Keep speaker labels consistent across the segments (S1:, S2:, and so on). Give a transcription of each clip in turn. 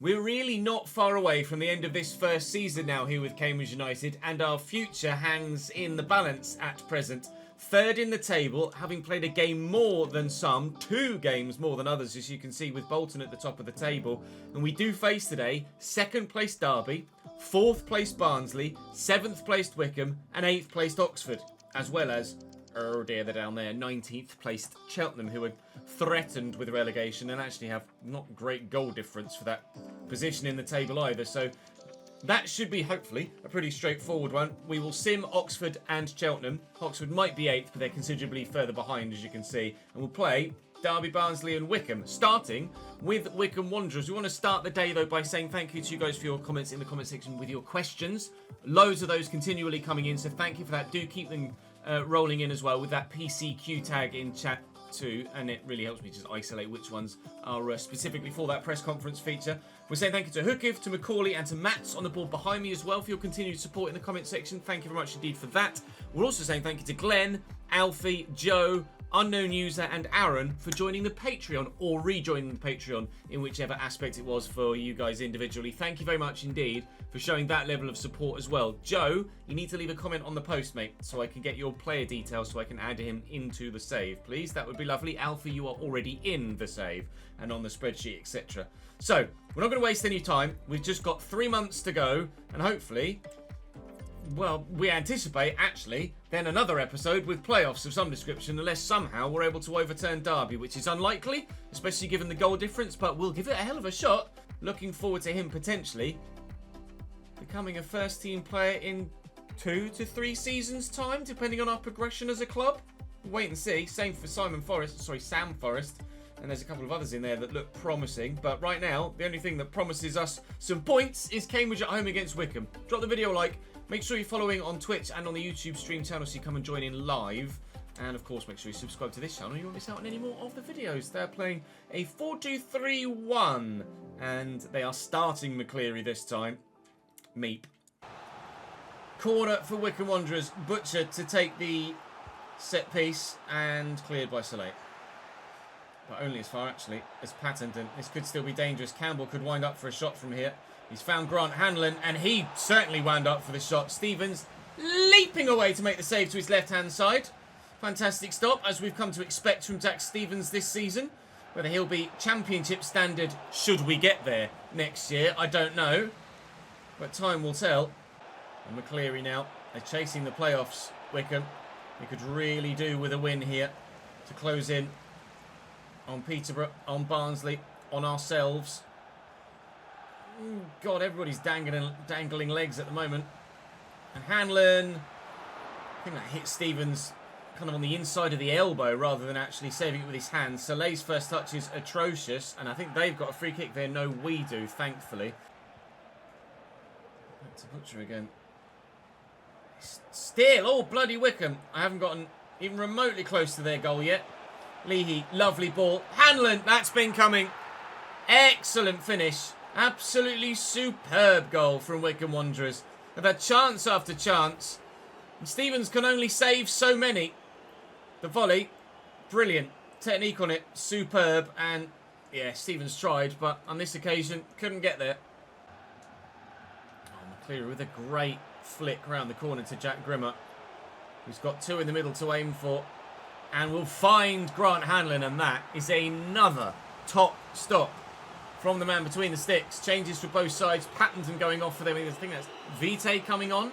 S1: We're really not far away from the end of this first season now here with Cambridge United, and our future hangs in the balance at present. Third in the table, having played a game more than some, 2 games more than others, as you can see with Bolton at the top of the table. And we do face today 2nd placed Derby, 4th placed Barnsley, 7th placed Wycombe, and 8th placed Oxford, as well as, oh dear, they're down there, 19th placed Cheltenham, who are threatened with relegation and actually have not great goal difference for that position in the table either. So that should be, hopefully, a pretty straightforward one. We will sim Oxford and Cheltenham. Oxford might be 8th, but they're considerably further behind, as you can see. And we'll play Derby, Barnsley and Wycombe, starting with Wycombe Wanderers. We want to start the day, though, by saying thank you to you guys for your comments in the comment section with your questions. Loads of those continually coming in, so thank you for that. Do keep them rolling in as well with that PCQ tag in chat too, and it really helps me just isolate which ones are specifically for that press conference feature. We're saying thank you to Hookiv, to Macaulay and to Mats on the board behind me as well for your continued support in the comment section. Thank you very much indeed for that. We're also saying thank you to Glenn, Alfie, Joe, Unknown User and Aaron for joining the Patreon or rejoining the Patreon in whichever aspect it was for you guys individually. Thank you very much indeed for showing that level of support as well. Joe, you need to leave a comment on the post, mate, so I can get your player details so I can add him into the save, please. That would be lovely. Alfie, you are already in the save and on the spreadsheet, etc. So, we're not going to waste any time. We've just got 3 months to go, and hopefully, well, we anticipate, actually, then another episode with playoffs of some description, unless somehow we're able to overturn Derby, which is unlikely, especially given the goal difference, but we'll give it a hell of a shot. Looking forward to him potentially becoming a first-team player in 2 to 3 seasons' time, depending on our progression as a club. Wait and see. Same for Sam Forrest. And there's a couple of others in there that look promising. But right now, the only thing that promises us some points is Cambridge at home against Wycombe. Drop the video a like. Make sure you're following on Twitch and on the YouTube stream channel so you come and join in live. And, of course, make sure you subscribe to this channel. You won't miss out on any more of the videos. They're playing a 4-2-3-1. And they are starting McCleary this time. Meep. Corner for Wycombe Wanderers. Butcher to take the set piece and cleared by Soleil. But only as far, actually, as Patterson. This could still be dangerous. Campbell could wind up for a shot from here. He's found Grant Hanlon, and he certainly wound up for the shot. Stevens leaping away to make the save to his left-hand side. Fantastic stop, as we've come to expect from Jack Stevens this season. Whether he'll be championship standard should we get there next year, I don't know. But time will tell. And McCleary now, they're chasing the playoffs, Wycombe. We could really do with a win here to close in on Peterborough, on Barnsley, on ourselves. God, everybody's dangling legs at the moment. And Hanlon, I think that hit Stevens kind of on the inside of the elbow rather than actually saving it with his hands. Soleil's first touch is atrocious, and I think they've got a free kick there. No, we do, thankfully. Back to Butcher again. Still, oh, bloody Wycombe. I haven't gotten even remotely close to their goal yet. Leahy, lovely ball. Hanlon, that's been coming. Excellent finish. Absolutely superb goal from Wycombe Wanderers. They've had chance after chance. And Stevens can only save so many. The volley, brilliant. Technique on it, superb. And, yeah, Stevens tried, but on this occasion, couldn't get there. Oh, McCleary with a great flick round the corner to Jack Grimmer, who's got 2 in the middle to aim for. And will find Grant Hanlon, and that is another top stop from the man between the sticks. Changes for both sides. Patterson going off for them. I think that's Vitae coming on.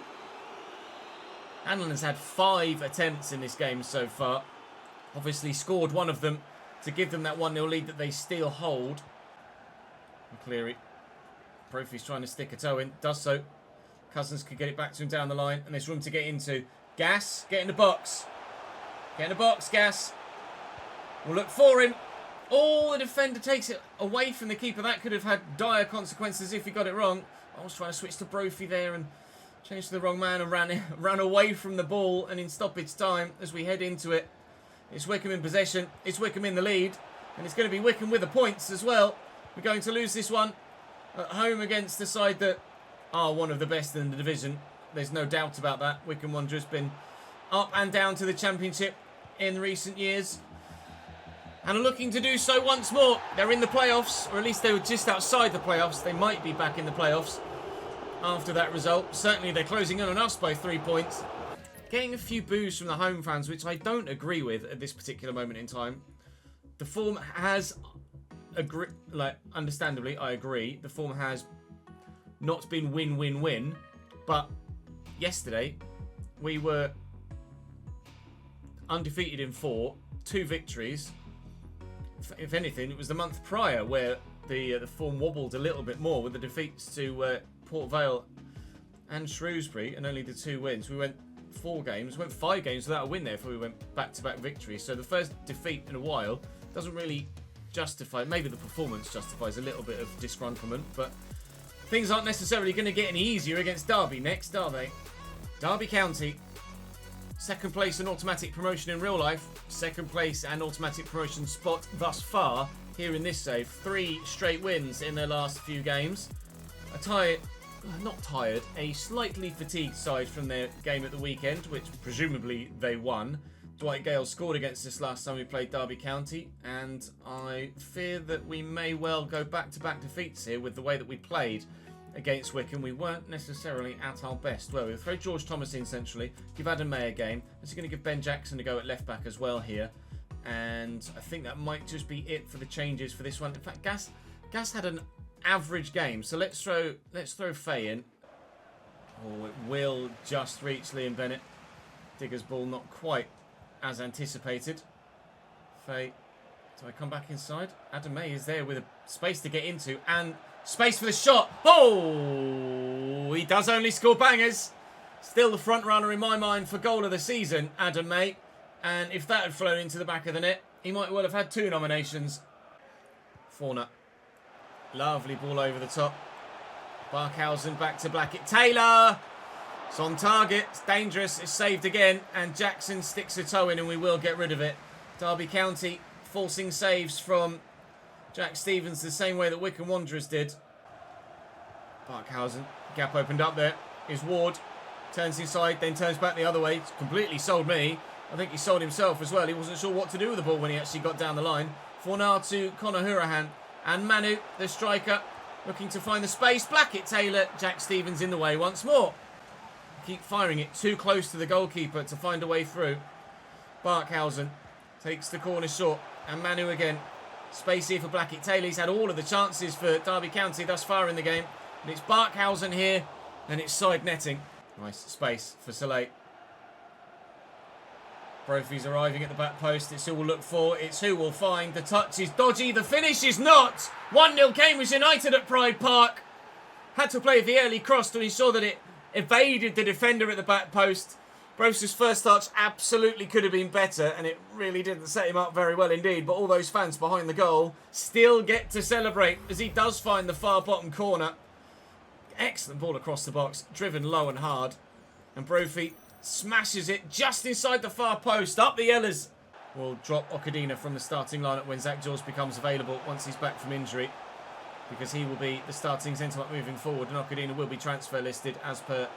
S1: Hanlon has had 5 attempts in this game so far. Obviously scored one of them to give them that 1-0 lead that they still hold. McCleary. Brophy's trying to stick a toe in. Does so. Cousins could get it back to him down the line. And there's room to get into. Gas, get in the box. Get in the box, Gas. We'll look for him. Oh, the defender takes it away from the keeper. That could have had dire consequences if he got it wrong. I was trying to switch to Brophy there and changed to the wrong man and ran away from the ball. And in stoppage time, as we head into it, it's Wycombe in possession. It's Wycombe in the lead. And it's going to be Wycombe with the points as well. We're going to lose this one at home against the side that are one of the best in the division. There's no doubt about that. Wycombe Wanderers been up and down to the Championship in recent years. and are looking to do so once more. They're in the playoffs, or at least they were just outside the playoffs. They might be back in the playoffs after that result. Certainly they're closing in on us by 3 points. Getting a few boos from the home fans, which I don't agree with at this particular moment in time. The form has, understandably, I agree, the form has not been win-win-win, but yesterday we were undefeated in 4, 2 victories. If anything, it was the month prior where the form wobbled a little bit more with the defeats to Port Vale and Shrewsbury, and only the 2 wins. We went 4 games, went 5 games without a win there before we went back-to-back victories. So the first defeat in a while doesn't really justify, maybe the performance justifies a little bit of disgruntlement, but things aren't necessarily going to get any easier against Derby next, are they? Derby County. Second place and automatic promotion in real life. Second place and automatic promotion spot thus far here in this save. 3 straight wins in their last few games. A slightly fatigued side from their game at the weekend, which presumably they won. Dwight Gale scored against us last time we played Derby County, and I fear that we may well go back-to-back defeats here with the way that we played against Wycombe. We weren't necessarily at our best, were we? We'll throw George Thomas in centrally, give Adam May a game. This going to give Ben Jackson a go at left back as well here. And I think that might just be it for the changes for this one. In fact, Gas had an average game, so let's throw Faye in. Oh, it will just reach Liam Bennett. Digger's ball not quite as anticipated. Faye, do I come back inside? Adam May is there with a space to get into and space for the shot. Oh, he does only score bangers. Still the front runner in my mind for goal of the season, Adam May. And if that had flown into the back of the net, he might well have had 2 nominations. Fauna. Lovely ball over the top. Barkhausen back to Blackett. Taylor! It's on target. It's dangerous. It's saved again. And Jackson sticks a toe in and we will get rid of it. Derby County forcing saves from Jack Stevens the same way that Wycombe Wanderers did. Barkhausen. Gap opened up there. Is Ward. Turns inside, then turns back the other way. It's completely sold me. I think he sold himself as well. He wasn't sure what to do with the ball when he actually got down the line. Fornard to Conor Hurahan. And Manu, the striker, looking to find the space. Blackett, Taylor, Jack Stevens in the way once more. Keep firing it too close to the goalkeeper to find a way through. Barkhausen takes the corner short. And Manu again. Space here for Blackett. Taylor's had all of the chances for Derby County thus far in the game. And it's Barkhausen here. And it's side netting. Nice space for Soleil. Brophy's arriving at the back post. It's who we'll look for. It's who we'll find. The touch is dodgy. The finish is not. 1-0 Cambridge United at Pride Park. Had to play the early cross to ensure that it evaded the defender at the back post. Brophy's first touch absolutely could have been better, and it really didn't set him up very well indeed. But all those fans behind the goal still get to celebrate as he does find the far bottom corner. Excellent ball across the box. Driven low and hard. And Brophy smashes it just inside the far post. Up the Ellers. Will drop Okadina from the starting lineup when Zach George becomes available once he's back from injury. Because he will be the starting centre-back moving forward. And Okadina will be transfer listed as per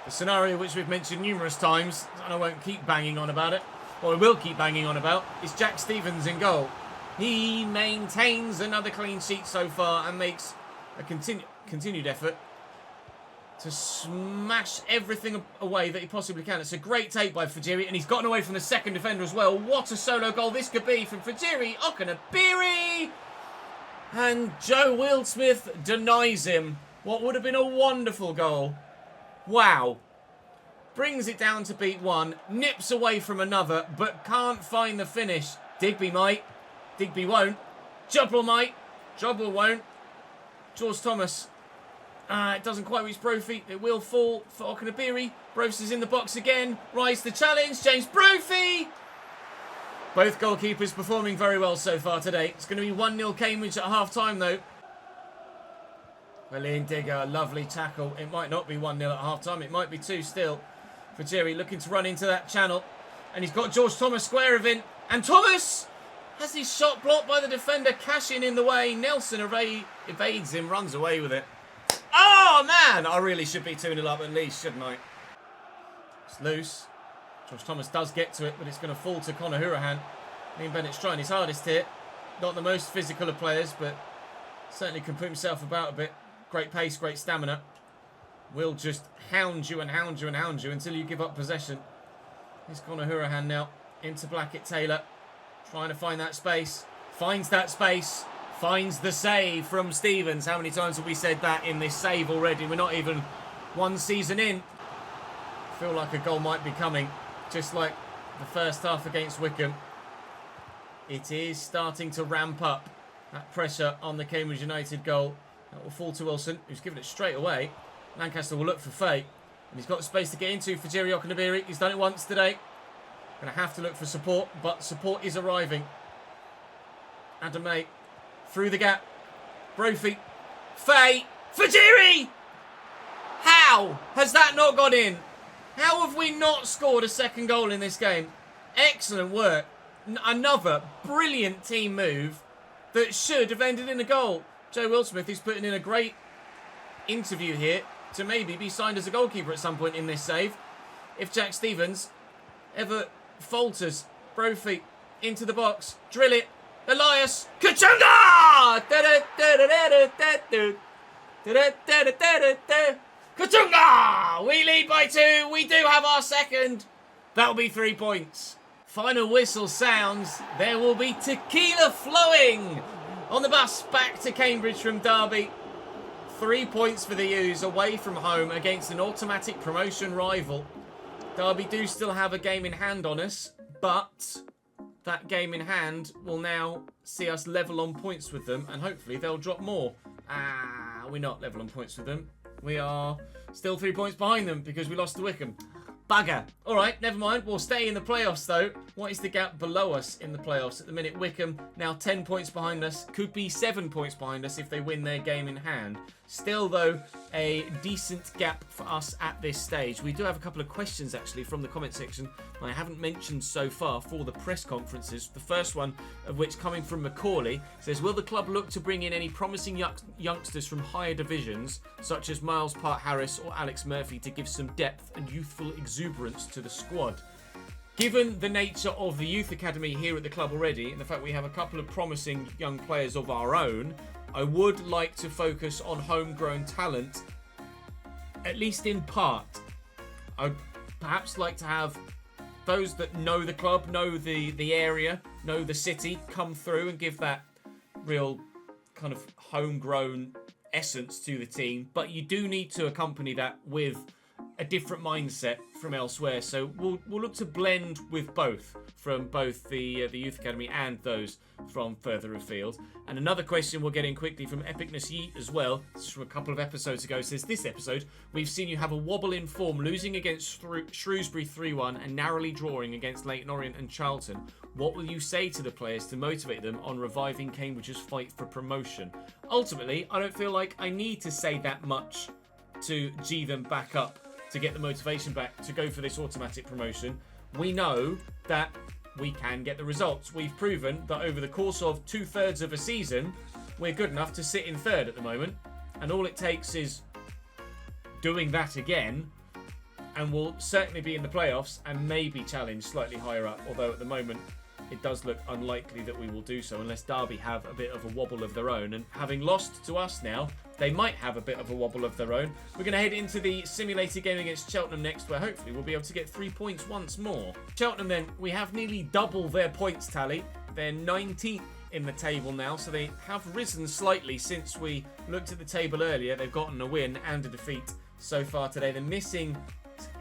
S1: the scenario which we've mentioned numerous times. And I won't keep banging on about it. What I will keep banging on about is Jack Stevens in goal. He maintains another clean sheet so far and makes a continued effort to smash everything away that he possibly can. It's a great take by Fajiri, and he's gotten away from the second defender as well. What a solo goal this could be from Fajiri. Okanabiri! And Joe Wildsmith denies him what would have been a wonderful goal. Wow. Brings it down to beat one, nips away from another, but can't find the finish. Digby might. Digby won't. Jubble might. Jubble won't. George Thomas. It doesn't quite reach Brophy. It will fall for Okanabiri. Brophy is in the box again. Rise the challenge. James Brophy. Both goalkeepers performing very well so far today. It's going to be 1-0 Cambridge at half-time though. Ian Digger, lovely tackle. It might not be 1-0 at half-time. It might be 2 still. For Jerry looking to run into that channel. And he's got George Thomas square of in. And Thomas has his shot blocked by the defender. Cashin in the way. Nelson evades him, runs away with it. Oh, man! I really should be 2-0 up at least, shouldn't I? It's loose. George Thomas does get to it, but it's going to fall to Conor Hurahan. Ian Bennett's trying his hardest here. Not the most physical of players, but certainly can put himself about a bit. Great pace, great stamina. Will just hound you and hound you and hound you until you give up possession. Here's Conor Hourihane now. Into Blackett-Taylor. Trying to find that space. Finds that space. Finds the save from Stevens. How many times have we said that in this save already? We're not even one season in. I feel like a goal might be coming. Just like the first half against Wycombe. It is starting to ramp up. That pressure on the Cambridge United goal. That will fall to Wilson, who's given it straight away. Lancaster will look for Faye. And he's got the space to get into for Jerry Okunabiri. He's done it once today. Going to have to look for support, but support is arriving. Adam May through the gap. Brophy. Faye. Fajiri! How has that not gone in? How have we not scored a second goal in this game? Excellent work. Another brilliant team move that should have ended in a goal. Joe Wildsmith is putting in a great interview here to maybe be signed as a goalkeeper at some point in this save. If Jack Stevens ever falters. Brophy into the box. Drill it. Elias. Kachunga! Kachunga! We lead by 2. We do have our second. That'll be 3 points. Final whistle sounds. There will be tequila flowing on the bus back to Cambridge from Derby. 3 points for the U's away from home against an automatic promotion rival. Derby do still have a game in hand on us, but that game in hand will now see us level on points with them, and hopefully they'll drop more. We're not level on points with them. We are still 3 points behind them because we lost to Wycombe. Bugger. All right, never mind. We'll stay in the playoffs, though. What is the gap below us in the playoffs? At the minute, Wycombe now 10 points behind us. Could be 7 points behind us if they win their game in hand. Still, though, a decent gap for us at this stage. We do have a couple of questions, actually, from the comment section I haven't mentioned so far for the press conferences. The first one of which coming from Macaulay says, will the club look to bring in any promising youngsters from higher divisions, such as Miles Part-Harris or Alex Murphy, to give some depth and youthful exuberance to the squad? Given the nature of the youth academy here at the club already, and the fact we have a couple of promising young players of our own, I would like to focus on homegrown talent, at least in part. I'd perhaps like to have those that know the club, know the area, know the city, come through and give that real kind of homegrown essence to the team. But you do need to accompany that with a different mindset from elsewhere. So we'll look to blend with both, from both the youth academy and those from further afield. And another question we'll get in quickly from Epicness Yeet as well. This is from a couple of episodes ago. It says, this episode, we've seen you have a wobble in form, losing against Shrewsbury 3-1 and narrowly drawing against Leyton Orient and Charlton. What will you say to the players to motivate them on reviving Cambridge's fight for promotion? Ultimately, I don't feel like I need to say that much to G them back up, to get the motivation back to go for this automatic promotion. We know that we can get the results. We've proven that over the course of 2/3 of a season, we're good enough to sit in third at the moment. And all it takes is doing that again, and we'll certainly be in the playoffs and maybe challenge slightly higher up. Although at the moment, it does look unlikely that we will do so unless Derby have a bit of a wobble of their own. And having lost to us now, they might have a bit of a wobble of their own. We're going to head into the simulated game against Cheltenham next, where hopefully we'll be able to get 3 points once more. Cheltenham then, we have nearly double their points tally. They're 19th in the table now, so they have risen slightly since we looked at the table earlier. They've gotten a win and a defeat so far today. They're missing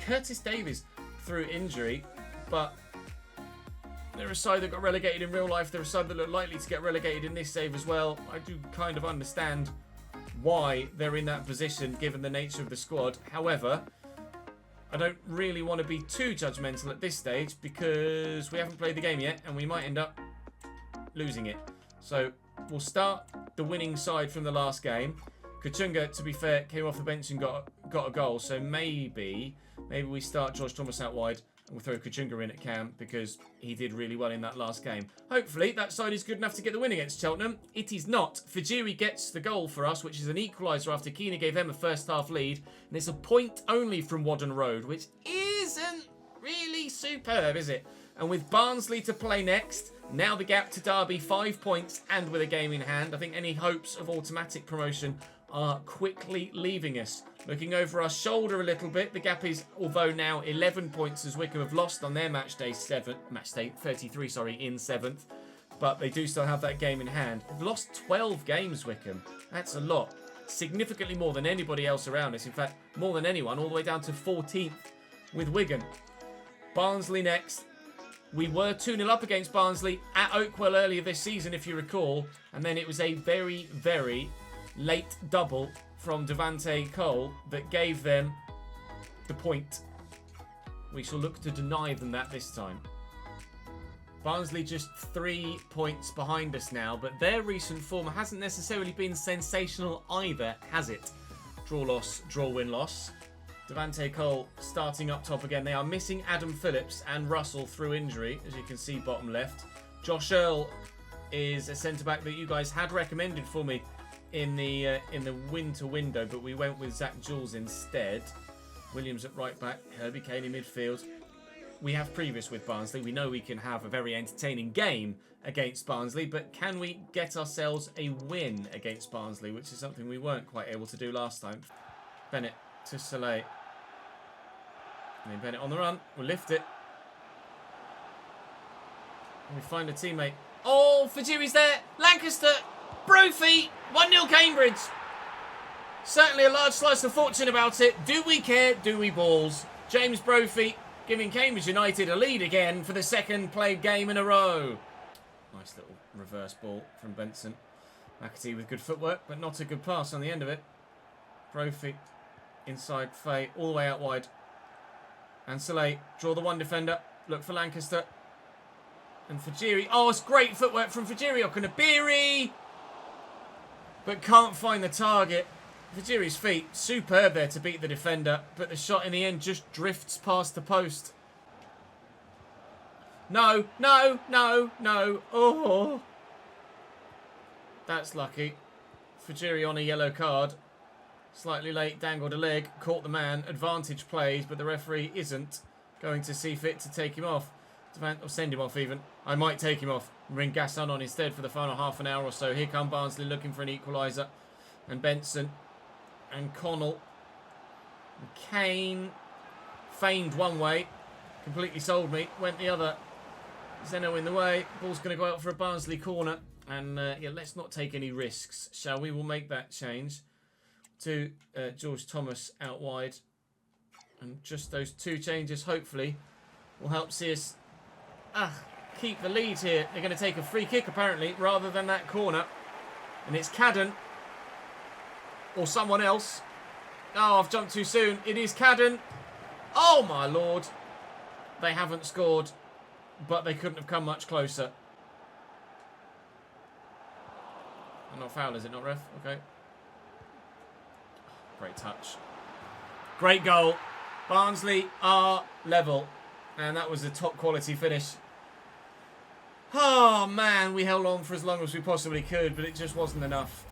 S1: Curtis Davies through injury, but they're a side that got relegated in real life. They're a side that look likely to get relegated in this save as well. I do kind of understand why they're in that position given the nature of the squad. However, I don't really want to be too judgmental at this stage because we haven't played the game yet and we might end up losing it. So we'll start the winning side from the last game. Kachunga, to be fair, came off the bench and got a goal. So maybe we start George Thomas out wide and we'll throw Kachunga in at Cam because he did really well in that last game. Hopefully that side is good enough to get the win against Cheltenham. It is not. Fajiri gets the goal for us, which is an equaliser after Keena gave them a first half lead. And it's a point only from Wadden Road, which isn't really superb, is it? And with Barnsley to play next, now the gap to Derby 5 points and with a game in hand, I think any hopes of automatic promotion are quickly leaving us. Looking over our shoulder a little bit, the gap is, although now 11 points as Wickham have lost on their match day 33, in 7th. But they do still have that game in hand. They've lost 12 games, Wickham. That's a lot. Significantly more than anybody else around us. In fact, more than anyone, all the way down to 14th with Wigan. Barnsley next. We were 2-0 up against Barnsley at Oakwell earlier this season, if you recall. And then it was a very, very late double from Devante Cole that gave them the point. We shall look to deny them that this time. Barnsley just 3 points behind us now, but their recent form hasn't necessarily been sensational either, has it? Draw-loss, draw-win-loss. Devante Cole starting up top again. They are missing Adam Phillips and Russell through injury, as you can see bottom left. Josh Earl is a centre-back that you guys had recommended for me in the winter window, but we went with Zach Jules instead. Williams at right back, Herbie Kane in midfield. We have previous with Barnsley. We know we can have a very entertaining game against Barnsley, but can we get ourselves a win against Barnsley, which is something we weren't quite able to do last time. Bennett to Soleil. And then Bennett on the run. We'll lift it. And we find a teammate. Oh, Fajiri's there. Lancaster. Brophy. 1-0 Cambridge. Certainly a large slice of fortune about it. Do we care? Do we balls? James Brophy giving Cambridge United a lead again for the second played game in a row. Nice little reverse ball from Benson. McAtee with good footwork, but not a good pass on the end of it. Brophy inside Fay, all the way out wide. And Soleil, draw the one defender. Look for Lancaster. And Fajiri. Oh, it's great footwork from Fajiri. Okunabiri. But can't find the target. Fajiri's feet, superb there to beat the defender. But the shot in the end just drifts past the post. No, no, no, no. Oh. That's lucky. Fajiri on a yellow card. Slightly late, dangled a leg, caught the man, advantage plays, but the referee isn't going to see fit to take him off. Or send him off even. I might take him off and bring Gasson on instead for the final half an hour or so. Here come Barnsley looking for an equaliser. And Benson. And Connell. And Kane. Feigned one way. Completely sold me. Went the other. Zeno in the way. Ball's going to go out for a Barnsley corner. And yeah, let's not take any risks, shall we? We'll make that change to George Thomas out wide. And just those two changes, hopefully, will help see us keep the lead here. They're going to take a free kick, apparently, rather than that corner. And it's Cadden. Or someone else. Oh, I've jumped too soon. It is Cadden. Oh, my Lord. They haven't scored, but they couldn't have come much closer. Not foul, is it not, ref? Okay. Great touch. Great goal. Barnsley are level. And that was a top quality finish. Oh, man. We held on for as long as we possibly could, but it just wasn't enough.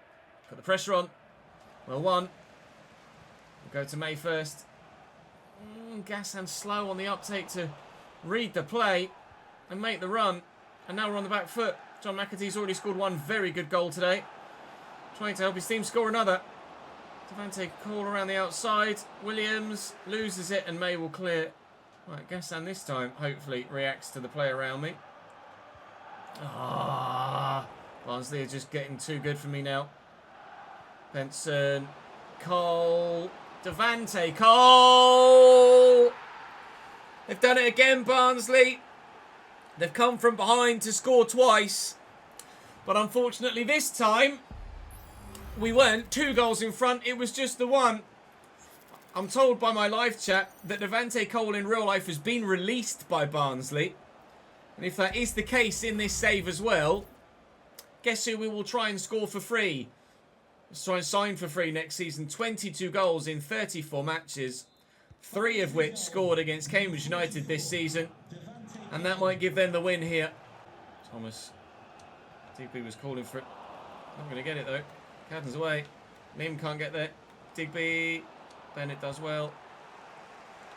S1: Put the pressure on. Well won. We'll go to May first. Gassan slow on the uptake to read the play and make the run. And now we're on the back foot. John McAtee's already scored one very good goal today. Trying to help his team score another. Devante Cole around the outside. Williams loses it and May will clear. Right, Gassan this time hopefully reacts to the play around me. Barnsley are just getting too good for me now. Benson. Cole. Devante Cole. They've done it again, Barnsley. They've come from behind to score twice. But unfortunately this time, we weren't 2 goals in front. It was just the one. I'm told by my live chat that Devante Cole in real life has been released by Barnsley. And if that is the case in this save as well, guess who we will try and score for free? Let's try and sign for free next season. 22 goals in 34 matches. 3 of which scored against Cambridge United this season. And that might give them the win here. Thomas. Digby was calling for it. Not going to get it though. Cadden's away. Lim can't get there. Digby. Bennett does well.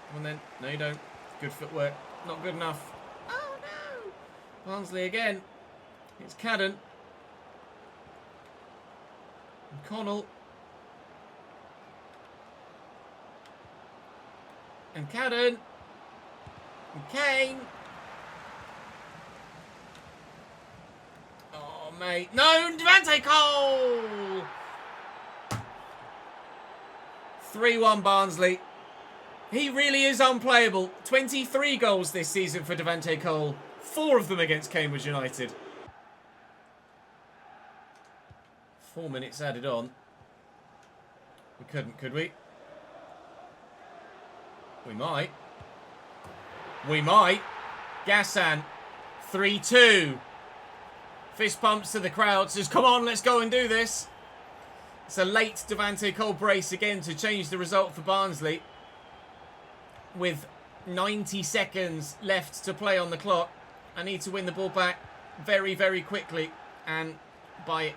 S1: Come on then. No, you don't. Good footwork. Not good enough. Oh Barnsley again. It's Cadden. And Connell. And Cadden. And Kane. Oh, mate. No, Devante Cole! 3-1 Barnsley. He really is unplayable. 23 goals this season for Devante Cole. 4 of them against Cambridge United. 4 minutes added on. We couldn't, could we? We might. We might. Gassan. 3-2. Fist pumps to the crowd. Says, come on, let's go and do this. It's a late Devante Cole brace again to change the result for Barnsley. With 90 seconds left to play on the clock. I need to win the ball back very, very quickly. And by,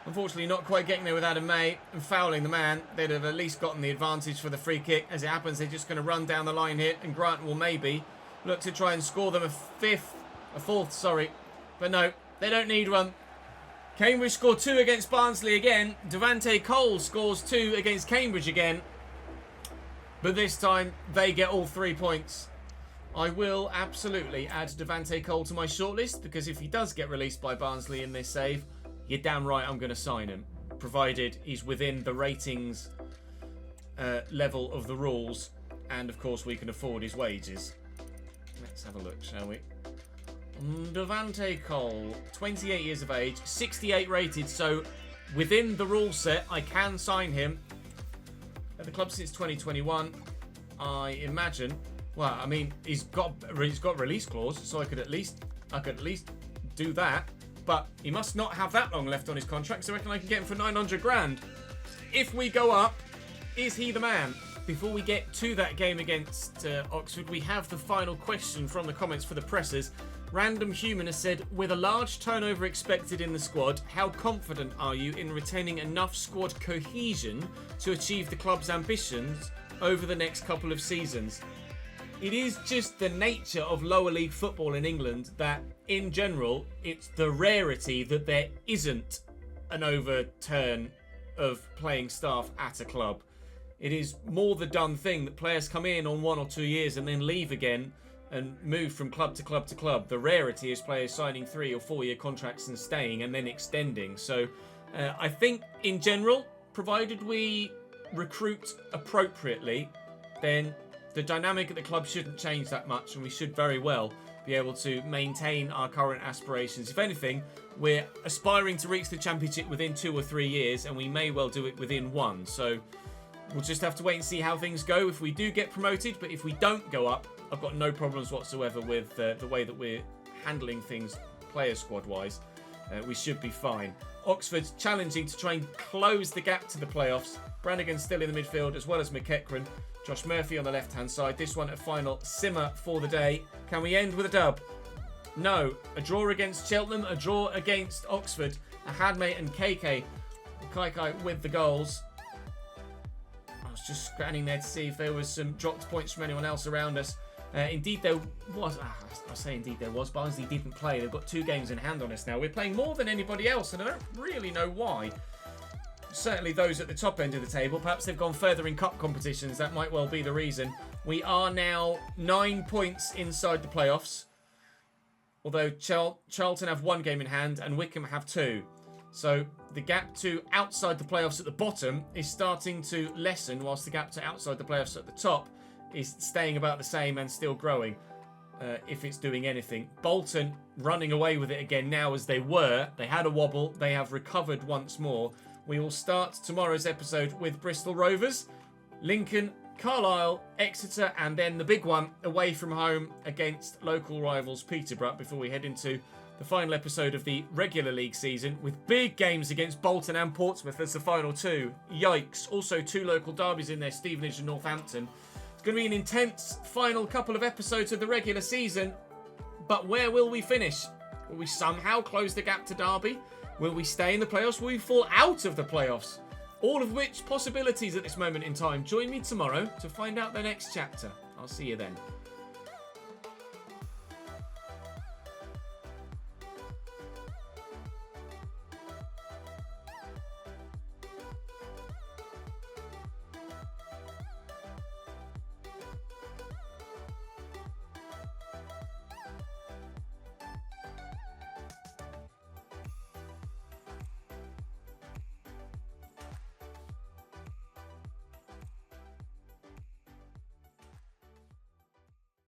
S1: unfortunately, not quite getting there with Adam May and fouling the man, they'd have at least gotten the advantage for the free kick. As it happens, they're just going to run down the line here. And Grant will maybe look to try and score them a fourth, sorry. But no, they don't need one. Cambridge score 2 against Barnsley again. Devante Cole scores 2 against Cambridge again. But this time, they get all 3 points. I will absolutely add Devante Cole to my shortlist, because if he does get released by Barnsley in this save, you're damn right I'm going to sign him, provided he's within the ratings level of the rules, and of course we can afford his wages. Let's have a look, shall we? Devante Cole, 28 years of age, 68 rated, so within the rule set, I can sign him. At the club since 2021, I imagine. Well, I mean, he's got release clause, so I could at least do that. But he must not have that long left on his contract, so I reckon I can get him for 900 grand. If we go up, is he the man? Before we get to that game against Oxford, we have the final question from the comments for the pressers. Random Human has said, with a large turnover expected in the squad, how confident are you in retaining enough squad cohesion to achieve the club's ambitions over the next couple of seasons? It is just the nature of lower league football in England that, in general, it's the rarity that there isn't an overturn of playing staff at a club. It is more the done thing that players come in on 1 or 2 years and then leave again and move from club to club to club. The rarity is players signing 3 or 4 year contracts and staying and then extending. So I think in general, provided we recruit appropriately, then the dynamic at the club shouldn't change that much, and we should very well be able to maintain our current aspirations. If anything, we're aspiring to reach the championship within 2 or 3 years, and we may well do it within 1. So we'll just have to wait and see how things go if we do get promoted. But if we don't go up, I've got no problems whatsoever with the way that we're handling things player squad-wise. We should be fine. Oxford's challenging to try and close the gap to the playoffs. Brannigan's still in the midfield, as well as McEachran. Josh Murphy on the left-hand side. This one a final simmer for the day. Can we end with a dub? No. A draw against Cheltenham, a draw against Oxford. Ahadme and KK. Kai with the goals. I was just scanning there to see if there was some dropped points from anyone else around us. Indeed there was. I say indeed there was. Barnsley didn't play. They've got 2 games in hand on us now. We're playing more than anybody else, and I don't really know why. Certainly those at the top end of the table. Perhaps they've gone further in cup competitions. That might well be the reason. We are now 9 points inside the playoffs. Although Charlton have 1 game in hand and Wickham have 2. So the gap to outside the playoffs at the bottom is starting to lessen, whilst the gap to outside the playoffs at the top is staying about the same and still growing, if it's doing anything. Bolton running away with it again now, as they were. They had a wobble. They have recovered once more. We will start tomorrow's episode with Bristol Rovers, Lincoln, Carlisle, Exeter, and then the big one away from home against local rivals Peterborough, before we head into the final episode of the regular league season with big games against Bolton and Portsmouth as the final 2. Yikes. Also 2 local derbies in there, Stevenage and Northampton. It's going to be an intense final couple of episodes of the regular season, but where will we finish? Will we somehow close the gap to Derby? Will we stay in the playoffs? Will we fall out of the playoffs? All of which possibilities at this moment in time. Join me tomorrow to find out the next chapter. I'll see you then.